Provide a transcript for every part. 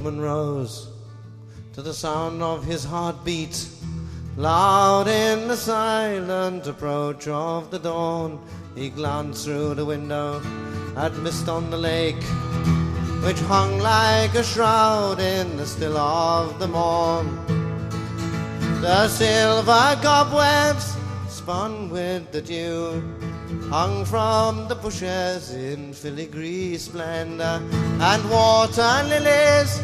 boatman rose to the sound of his heartbeat, loud in the silent approach of the dawn. He glanced through the window at mist on the lake, which hung like a shroud in the still of the morn. The silver cobwebs spun with the dew hung from the bushes in filigree splendor, and water lilies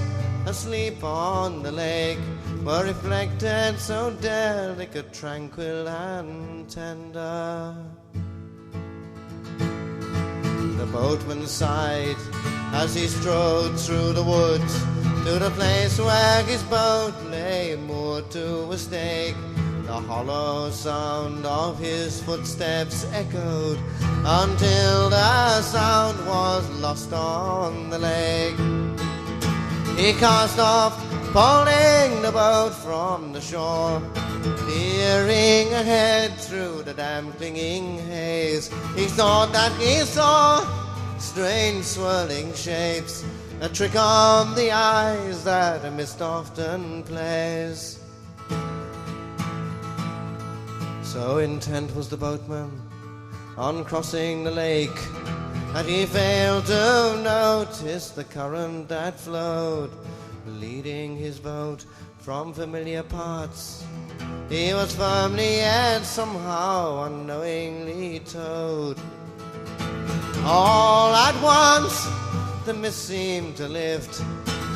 asleep on the lake were reflected so delicate, tranquil and tender. The boatman sighed as he strode through the woods to the place where his boat lay moored to a stake. The hollow sound of his footsteps echoed until the sound was lost on the lake. He cast off, pulling the boat from the shore, peering ahead through the damp clinging haze. He thought that he saw strange swirling shapes, a trick on the eyes that a mist often plays. So intent was the boatman on crossing the lake that he failed to notice the current that flowed, leading his boat from familiar parts. He was firmly yet somehow unknowingly towed. All at once the mist seemed to lift,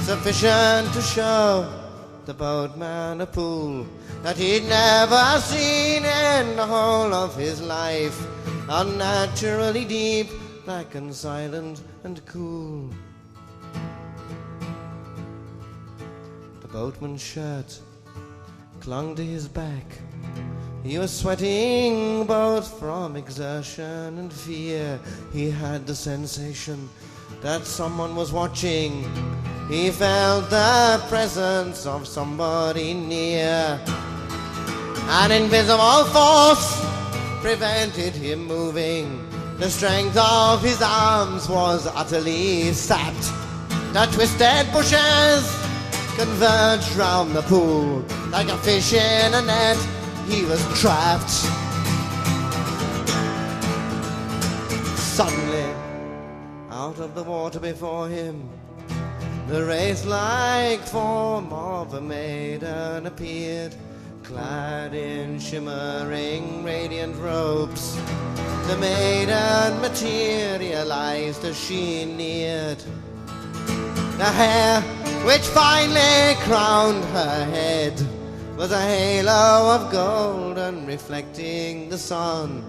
sufficient to show the boatman a pool that he'd never seen in the whole of his life, unnaturally deep, black and silent and cool. The boatman's shirt clung to his back. He was sweating both from exertion and fear. He had the sensation that someone was watching. He felt the presence of somebody near. An invisible force prevented him moving. The strength of his arms was utterly sapped. The twisted bushes converged round the pool. Like a fish in a net, he was trapped. Suddenly, out of the water before him, the wraith-like form of a maiden appeared, clad in shimmering, radiant robes. The maiden materialized as she neared. The hair which finally crowned her head was a halo of gold and reflecting the sun.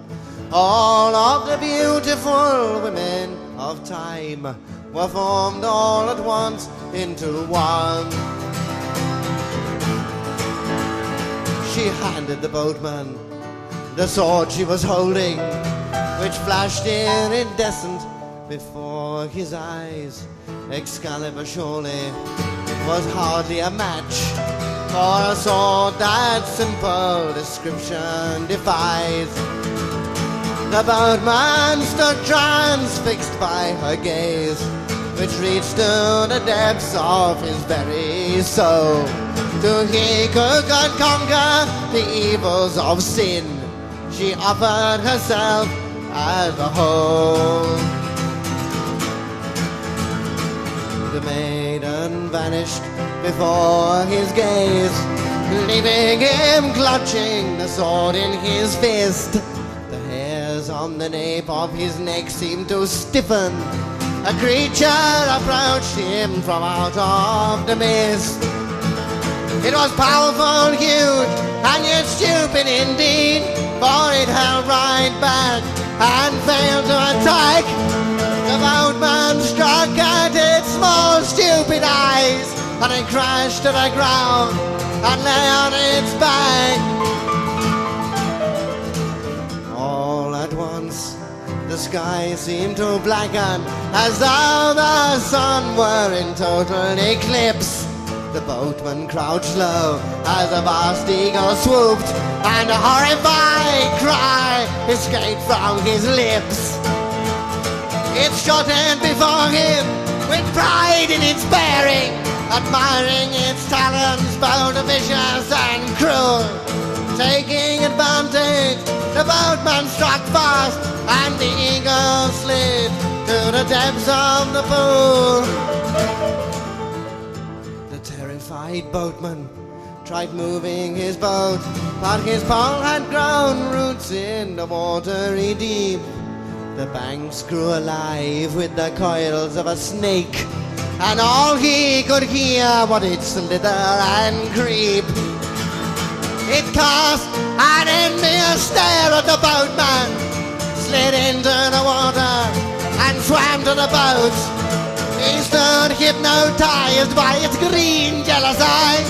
All of the beautiful women of time were formed all at once into one. She handed the boatman the sword she was holding, which flashed iridescent before his eyes. Excalibur surely was hardly a match for a sword that simple description defies. The boatman stood transfixed by her gaze, which reached to the depths of his very soul. Till he could conquer the evils of sin, she offered herself as a whole. The maiden vanished before his gaze, leaving him clutching the sword in his fist. The hairs on the nape of his neck seemed to stiffen. A creature approached him from out of the mist. It was powerful, huge, and yet stupid indeed, for it held right back and failed to attack. The boatman struck at its small, stupid eyes, and it crashed to the ground and lay on its back. All at once, the sky seemed to blacken, as though the sun were in total eclipse. The boatman crouched low as a vast eagle swooped, and a horrified cry escaped from his lips. It shot in before him with pride in its bearing, admiring its talons, both vicious and cruel. Taking advantage, the boatman struck fast, and the eagle slid to the depths of the pool. The terrified boatman tried moving his boat, but his pole had grown roots in the watery deep. The banks grew alive with the coils of a snake, and all he could hear was its slither and creep. It cast an envious stare at the boatman, slid into the water and swam to the boat. He stood hypnotized by its green jealous eye,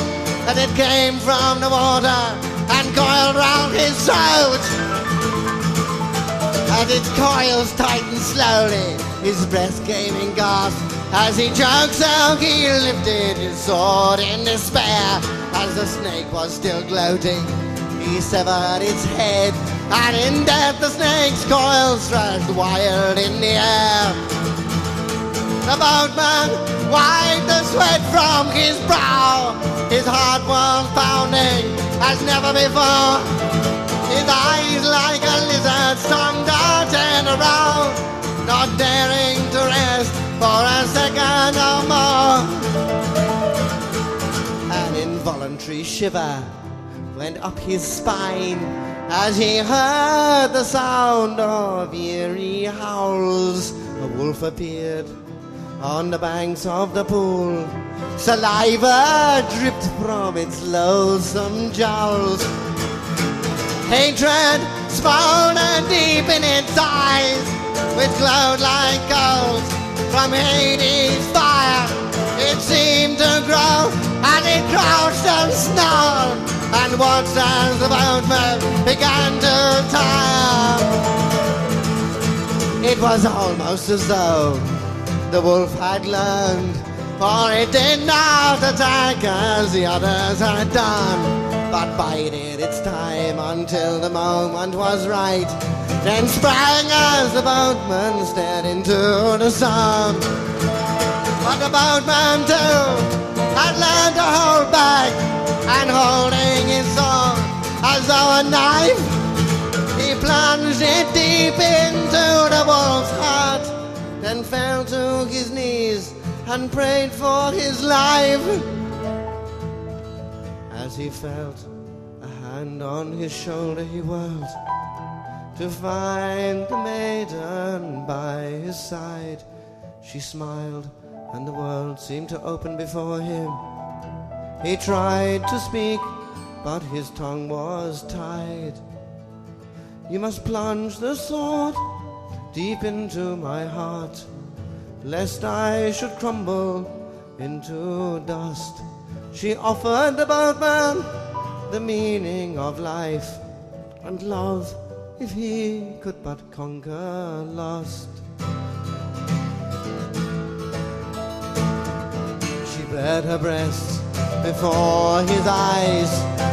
as it came from the water and coiled round his throat. As its coils tightened slowly, his breath came in gasps. As he choked so he lifted his sword in despair. As the snake was still gloating, he severed its head, and in death the snake's coils thrashed wild in the air. The boatman wiped the sweat from his brow. His heart was pounding as never before. His eyes like a lizard's tongue darted around, not daring to rest for a second or more. An involuntary shiver went up his spine as he heard the sound of eerie howls. A wolf appeared on the banks of the pool. Saliva dripped from its loathsome jowls. Hatred smoldered deep in its eyes, which glowed like coals from Hades' fire. It seemed to grow, and it crouched and snarled, and watched as the boatman began to tire. It was almost as though the wolf had learned, for it did not attack as the others had done, but bided its time until the moment was right, then sprang as the boatman stared into the sun. But the boatman too had learned to hold back, and holding his sword as though a knife, he plunged it deep into the wolf's heart, then fell to his knees and prayed for his life. As he felt a hand on his shoulder, he whirled to find the maiden by his side. She smiled, and the world seemed to open before him. He tried to speak, but his tongue was tied. You must plunge the sword deep into my heart, lest I should crumble into dust. She offered the boatman the meaning of life and love, if he could but conquer lust. She bared her breast before his eyes.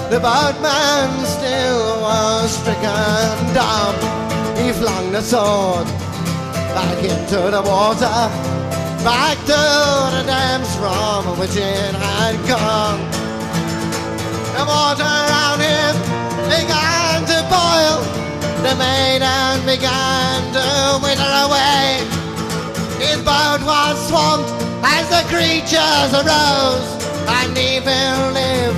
The boatman still was stricken dumb. He flung the sword back into the water, back to the depths from which it had come. The water around him began to boil. The maiden began to wither away. His boat was swamped as the creatures arose, and evil lived